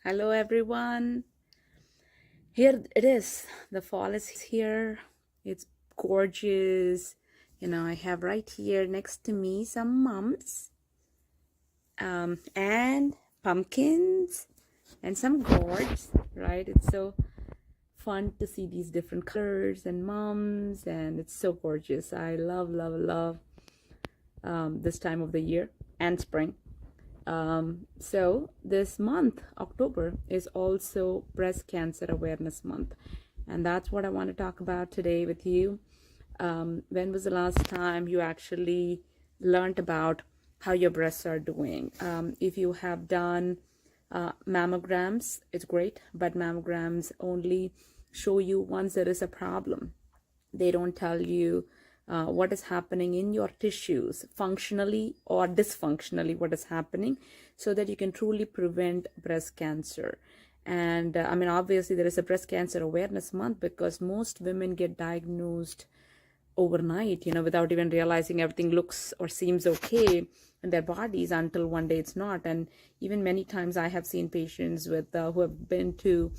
Hello, everyone. Here it is. The fall is here. It's gorgeous. I have right here next to me some mums and pumpkins and some gourds, right? It's so fun to see these different colors and mums, and it's so gorgeous. I love, love, love this time of the year and spring. So this month, October, is also Breast Cancer Awareness Month. And that's what I want to talk about today with you. When was the last time you actually learned about how your breasts are doing? If you have done mammograms, it's great, but mammograms only show you once there is a problem. They don't tell you what is happening in your tissues, functionally or dysfunctionally, what is happening, so that you can truly prevent breast cancer. And obviously, there is a Breast Cancer Awareness Month because most women get diagnosed overnight, without even realizing everything looks or seems okay in their bodies until one day it's not. And even many times I have seen patients with who have been to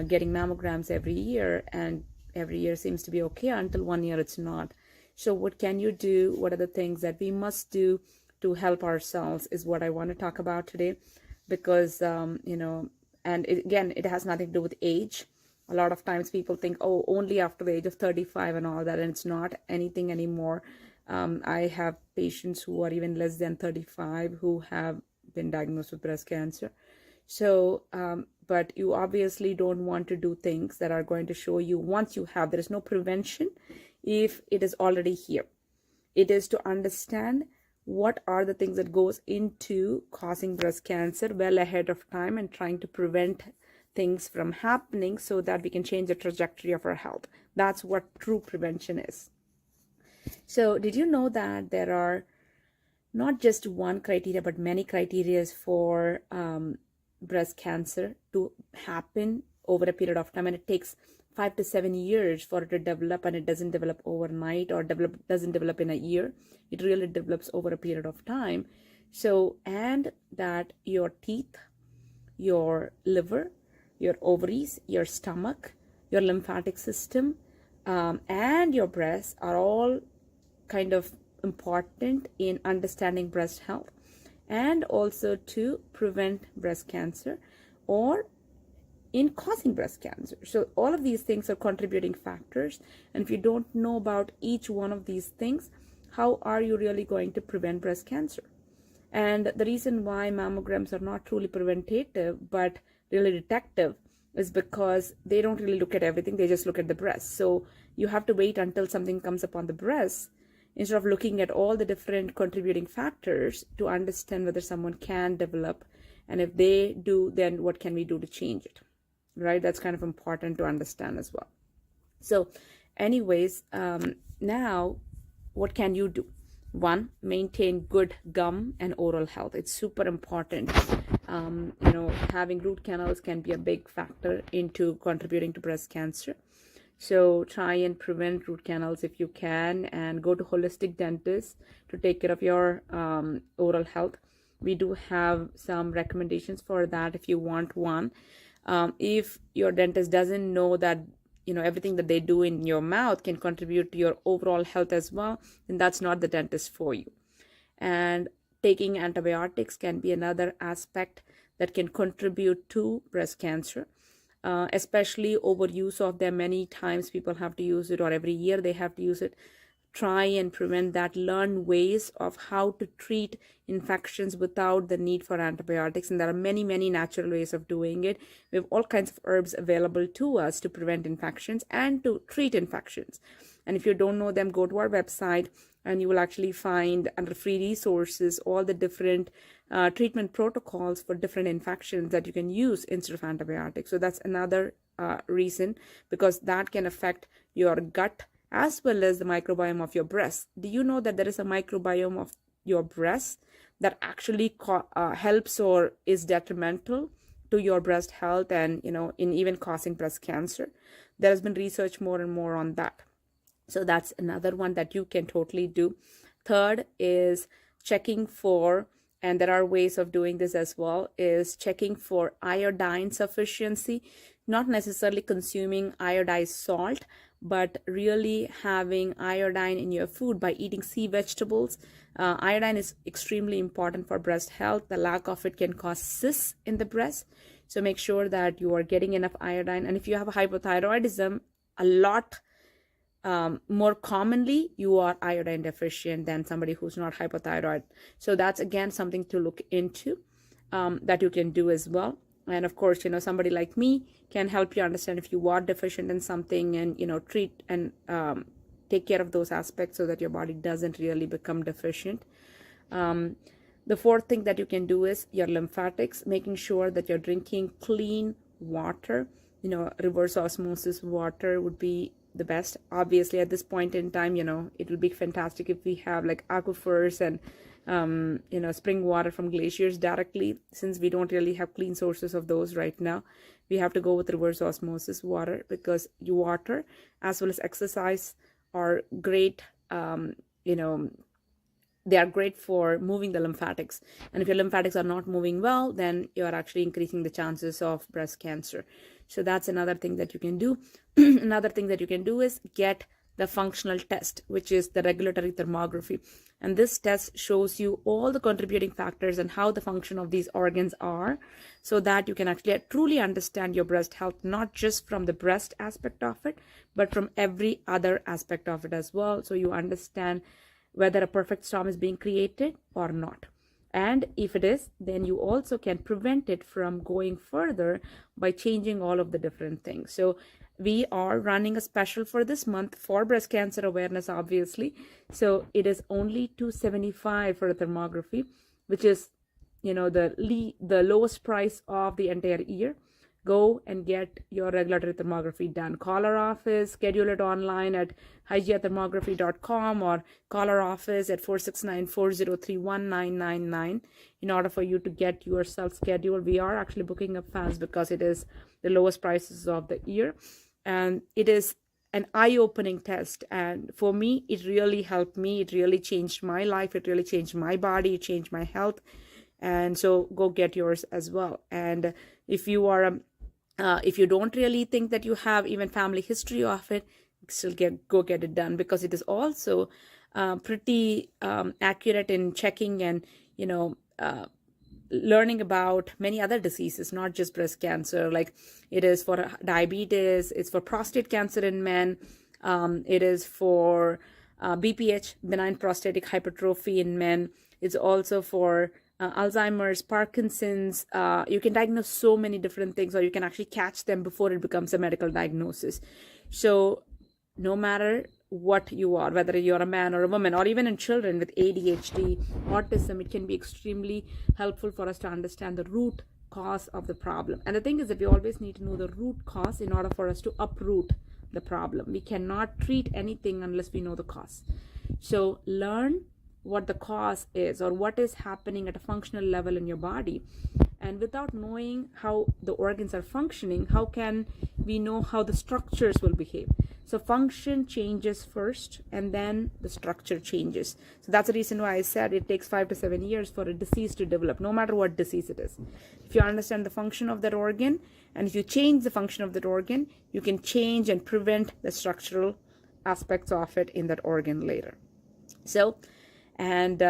getting mammograms every year, and every year seems to be okay until one year it's not. So what can you do? What are the things that we must do to help ourselves is what I want to talk about today, because again, it has nothing to do with age. A lot of times people think, oh, only after the age of 35 and all that, and it's not anything anymore. I have patients who are even less than 35 who have been diagnosed with breast cancer. So, but you obviously don't want to do things that are going to show you once you have. There is no prevention if it is already here. It is to understand what are the things that goes into causing breast cancer well ahead of time and trying to prevent things from happening so that we can change the trajectory of our health. That's what true prevention is. So did you know that there are not just one criteria, but many criteria for breast cancer to happen over a period of time, and it takes 5 to 7 years for it to develop, and it doesn't develop overnight or doesn't develop in a year. It really develops over a period of time. So, and that your teeth, your liver, your ovaries, your stomach, your lymphatic system, and your breasts are all kind of important in understanding breast health, and also to prevent breast cancer or in causing breast cancer. So all of these things are contributing factors, and if you don't know about each one of these things, how are you really going to prevent breast cancer? And the reason why mammograms are not truly preventative but really detective is because they don't really look at everything. They just look at the breast. So you have to wait until something comes up on the breast instead of looking at all the different contributing factors to understand whether someone can develop, and if they do, then what can we do to change it, right? That's kind of important to understand as well. So anyways, now what can you do? One, maintain good gum and oral health. It's super important. Having root canals can be a big factor into contributing to breast cancer. So try and prevent root canals if you can, and go to holistic dentists to take care of your oral health. We do have some recommendations for that if you want one. If your dentist doesn't know that everything that they do in your mouth can contribute to your overall health as well, then that's not the dentist for you. And taking antibiotics can be another aspect that can contribute to breast cancer. Especially overuse of them. Many times people have to use it, or every year they have to use it. Try and prevent that. Learn ways of how to treat infections without the need for antibiotics, and there are many natural ways of doing it. We have all kinds of herbs available to us to prevent infections and to treat infections. And if you don't know them, go to our website and you will actually find under free resources all the different treatment protocols for different infections that you can use instead of antibiotics. So that's another reason, because that can affect your gut as well as the microbiome of your breast. Do you know that there is a microbiome of your breast that actually helps or is detrimental to your breast health, and in even causing breast cancer? There has been research more and more on that. So that's another one that you can totally do. Third is checking for and there are ways of doing this as well, is checking for iodine sufficiency, not necessarily consuming iodized salt, but really having iodine in your food by eating sea vegetables. Iodine is extremely important for breast health. The lack of it can cause cysts in the breast. So make sure that you are getting enough iodine. And if you have hypothyroidism, a lot more commonly, you are iodine deficient than somebody who's not hypothyroid. So that's again something to look into, that you can do as well. And of course, somebody like me can help you understand if you are deficient in something, and treat and take care of those aspects so that your body doesn't really become deficient. The fourth thing that you can do is your lymphatics, making sure that you're drinking clean water. Reverse osmosis water would be the best. Obviously, at this point in time, it will be fantastic if we have like aquifers and spring water from glaciers directly. Since we don't really have clean sources of those right now, we have to go with reverse osmosis water, because water as well as exercise are great. They are great for moving the lymphatics, and if your lymphatics are not moving well, then you are actually increasing the chances of breast cancer. So that's another thing that you can do. Another thing that you can do is get the functional test, which is the regulatory thermography. And this test shows you all the contributing factors and how the function of these organs are, so that you can actually truly understand your breast health, not just from the breast aspect of it, but from every other aspect of it as well. So you understand whether a perfect storm is being created or not. And if it is, then you also can prevent it from going further by changing all of the different things. So we are running a special for this month for breast cancer awareness, obviously. So it is only $275 for a thermography, which is, the lowest price of the entire year. Go and get your regulatory thermography done. Call our office, schedule it online at hygieiathermography.com, or call our office at 469-403-1999 in order for you to get yourself scheduled. We are actually booking up fast because it is the lowest prices of the year, and it is an eye-opening test. And for me, it really helped me. It really changed my life. It really changed my body. It changed my health. And so go get yours as well. And if you are if you don't really think that you have even family history of it, still go get it done, because it is also pretty accurate in checking and learning about many other diseases, not just breast cancer. Like it is for diabetes, it's for prostate cancer in men, it is for BPH, benign prostatic hypertrophy in men. It's also for Alzheimer's, Parkinson's. You can diagnose so many different things, or you can actually catch them before it becomes a medical diagnosis. So no matter what you are, whether you're a man or a woman, or even in children with ADHD, autism, it can be extremely helpful for us to understand the root cause of the problem. And the thing is that we always need to know the root cause in order for us to uproot the problem. We cannot treat anything unless we know the cause. So learn what the cause is, or what is happening at a functional level in your body. And without knowing how the organs are functioning, how can we know how the structures will behave? So function changes first, and then the structure changes. So that's the reason why I said it takes 5 to 7 years for a disease to develop, no matter what disease it is. If you understand the function of that organ, and if you change the function of that organ, you can change and prevent the structural aspects of it in that organ later. So, and,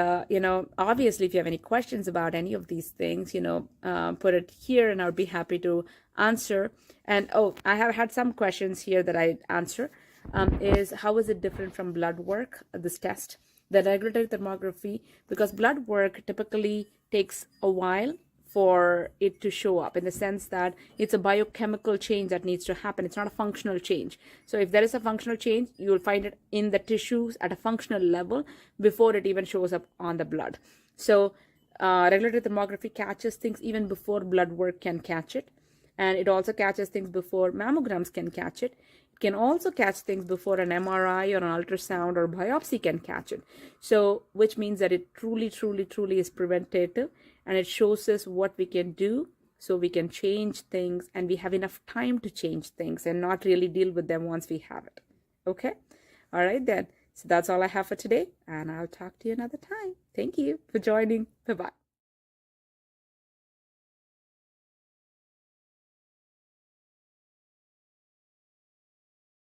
obviously, if you have any questions about any of these things, put it here and I would be happy to answer. And, I have had some questions here that I answer, is how is it different from blood work, this test, the regulatory thermography, because blood work typically takes a while for it to show up, in the sense that it's a biochemical change that needs to happen. It's not a functional change. So if there is a functional change, you will find it in the tissues at a functional level before it even shows up on the blood. So regulatory thermography catches things even before blood work can catch it. And it also catches things before mammograms can catch it. It can also catch things before an MRI or an ultrasound or biopsy can catch it. So, which means that it truly, truly, truly is preventative, and it shows us what we can do so we can change things, and we have enough time to change things and not really deal with them once we have it. Okay? All right then. So that's all I have for today, and I'll talk to you another time. Thank you for joining. Bye-bye.